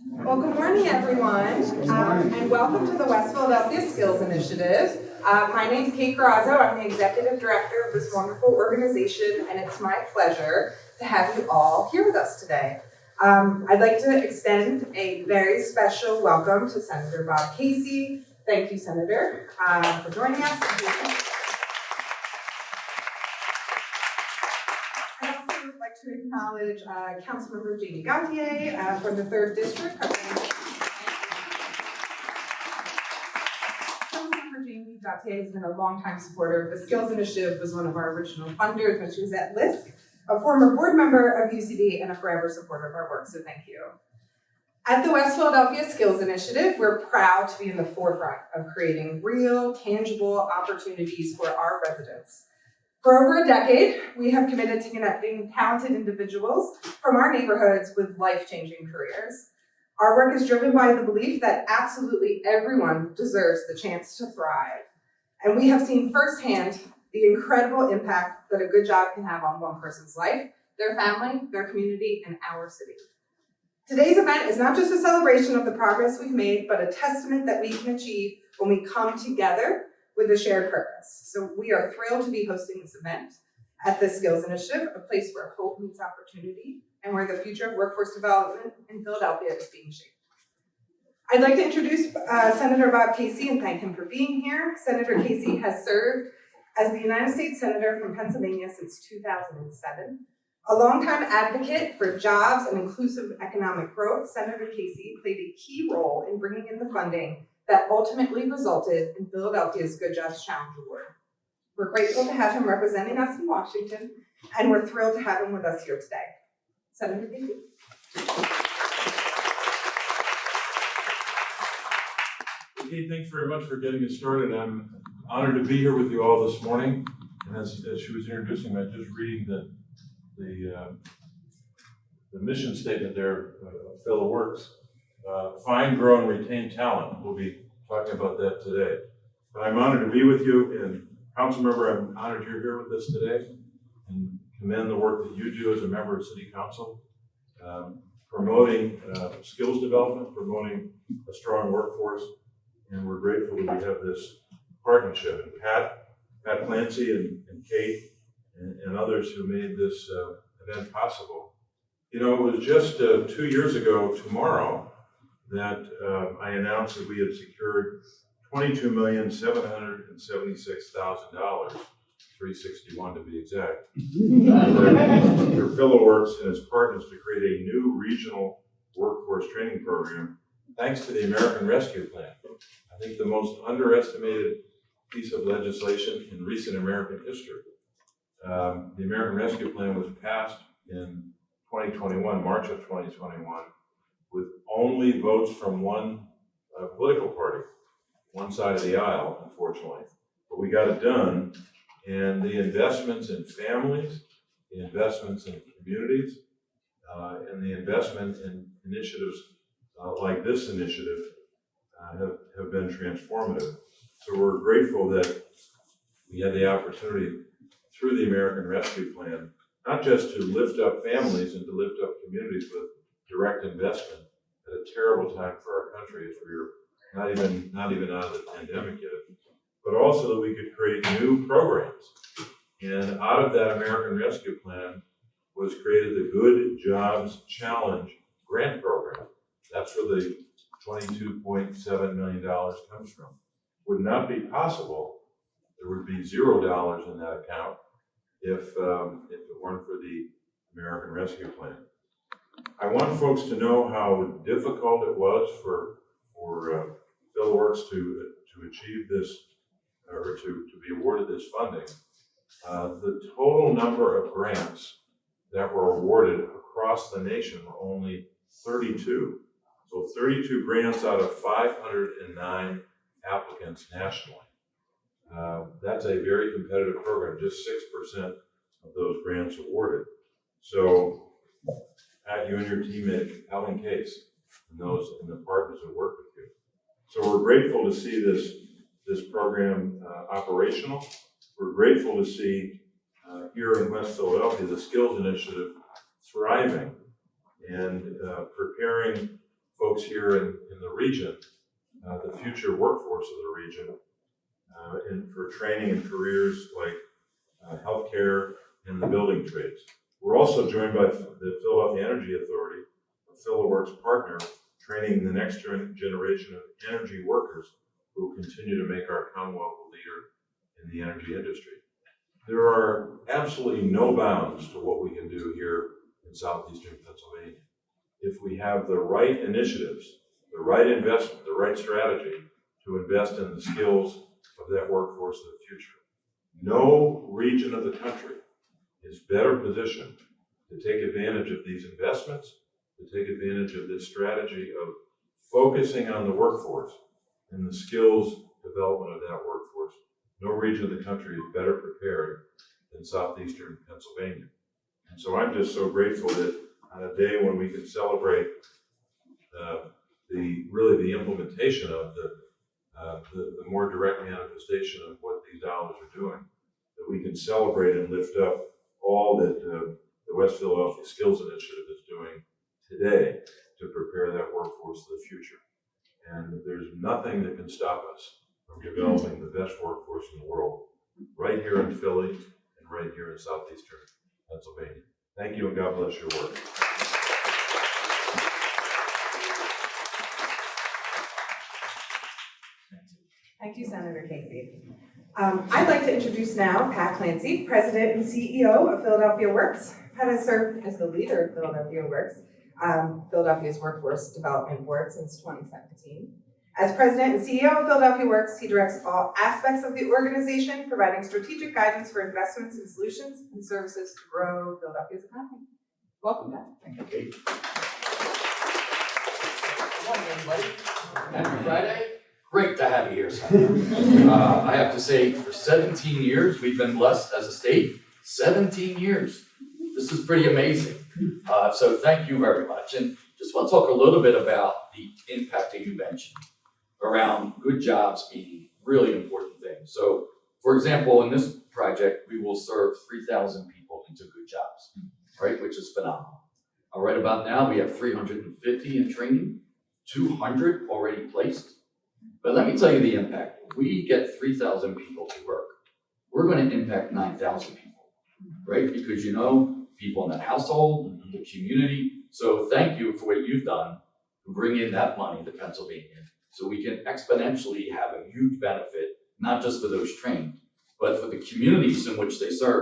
Well, good morning, everyone, and welcome to the West Philadelphia Skills Initiative. My name is Kate Grazzo. I'm the Executive Director of this wonderful organization, and it's my pleasure to have you all here with us today. I'd like to extend a very special welcome to Senator Bob Casey. Thank you, Senator, for joining us. I'd also like to acknowledge Councilmember Jamie Gauthier from the 3rd District. Councilmember Jamie Gauthier has been a longtime supporter of the Skills Initiative, was one of our original funders when she was at LISC, a former board member of UCD, and a forever supporter of our work, so thank you. At the West Philadelphia Skills Initiative, we're proud to be in the forefront of creating real, tangible opportunities for our residents. For over a decade, we have committed to connecting talented individuals from our neighborhoods with life-changing careers. Our work is driven by the belief that absolutely everyone deserves the chance to thrive. And we have seen firsthand the incredible impact that a good job can have on one person's life, their family, their community, and our city. Today's event is not just a celebration of the progress we've made, but a testament that we can achieve when we come together with a shared purpose. So we are thrilled to be hosting this event at the Skills Initiative, a place where hope meets opportunity and where the future of workforce development in Philadelphia is being shaped. I'd like to introduce Senator Bob Casey and thank him for being here. Senator Casey has served as the United States Senator from Pennsylvania since 2007. A longtime advocate for jobs and inclusive economic growth, Senator Casey played a key role in bringing in the funding that ultimately resulted in Philadelphia's Good Jobs Challenge Award. We're grateful to have him representing us in Washington, and we're thrilled to have him with us here today. Senator Casey. Hey, thanks very much for getting us started. I'm honored to be here with you all this morning. And as she was introducing me, just reading the mission statement there of Fellow Works. Find, grow, and retain talent. We'll be talking about that today. But I'm honored to be with you, and Councilmember, I'm honored you're here with us today, and commend the work that you do as a member of City Council, promoting skills development, promoting a strong workforce, and we're grateful that we have this partnership. And Pat Clancy and Kate and others who made this event possible. You know, it was just 2 years ago tomorrow that I announced that we had secured $22,776,000, $361 to be exact, for Fellow Works and its partners to create a new regional workforce training program, thanks to the American Rescue Plan. I think the most underestimated piece of legislation in recent American history. The American Rescue Plan was passed in 2021, March of 2021, with only votes from one political party, one side of the aisle, unfortunately. But we got it done, and the investments in families, the investments in communities, and the investment in initiatives like this initiative have been transformative. So we're grateful that we had the opportunity through the American Rescue Plan, not just to lift up families and to lift up communities with direct investment at a terrible time for our country as we were not even out of the pandemic yet, but also that we could create new programs. And out of that American Rescue Plan was created the Good Jobs Challenge grant program. That's where the $22.7 million comes from. Would not be possible. There would be $0 in that account if it weren't for the American Rescue Plan. I want folks to know how difficult it was for Fellow Works to achieve this, or to be awarded this funding. The total number of grants that were awarded across the nation were only 32. So 32 grants out of 509 applicants nationally. That's a very competitive program, just 6% of those grants awarded. So Pat, you and your team made a compelling case, and the partners that work with you. So we're grateful to see this program operational. We're grateful to see here in West Philadelphia the Skills Initiative thriving and preparing folks here in the region, the future workforce of the region, and for training in careers like healthcare and the building trades. We're also joined by the Philadelphia Energy Authority, a PhilaWorks partner, training the next generation of energy workers who will continue to make our Commonwealth a leader in the energy industry. There are absolutely no bounds to what we can do here in southeastern Pennsylvania. If we have the right initiatives, the right investment, the right strategy to invest in the skills of that workforce of the future. No region of the country is better positioned to take advantage of these investments, to take advantage of this strategy of focusing on the workforce and the skills development of that workforce. No region of the country is better prepared than southeastern Pennsylvania. And so I'm just so grateful that on a day when we can celebrate the implementation of the more direct manifestation of what these dollars are doing, that we can celebrate and lift up all that the West Philadelphia Skills Initiative is doing today to prepare that workforce for the future. And there's nothing that can stop us from developing the best workforce in the world, right here in Philly and right here in southeastern Pennsylvania. Thank you, and God bless your work. Thank you, Senator Casey. I'd like to introduce now Pat Clancy, President and CEO of Philadelphia Works. Pat has served as the leader of Philadelphia Works, Philadelphia's Workforce Development Board, since 2017. As President and CEO of Philadelphia Works, he directs all aspects of the organization, providing strategic guidance for investments and solutions and services to grow Philadelphia's economy. Welcome, Pat. Thank you, Kate. Good morning, everybody. Happy Friday. Great to have you here, Senator. I have to say, for 17 years, we've been blessed as a state. 17 years. This is pretty amazing. So thank you very much. And just want to talk a little bit about the impact that you mentioned around good jobs being really important thing. So, for example, in this project, we will serve 3,000 people into good jobs, right, which is phenomenal. Right about now, we have 350 in training, 200 already placed. But let me tell you the impact. If we get 3,000 people to work, we're going to impact 9,000 people, right? Because you know, people in that household, the community. So thank you for what you've done to bring in that money to Pennsylvania so we can exponentially have a huge benefit, not just for those trained, but for the communities in which they serve.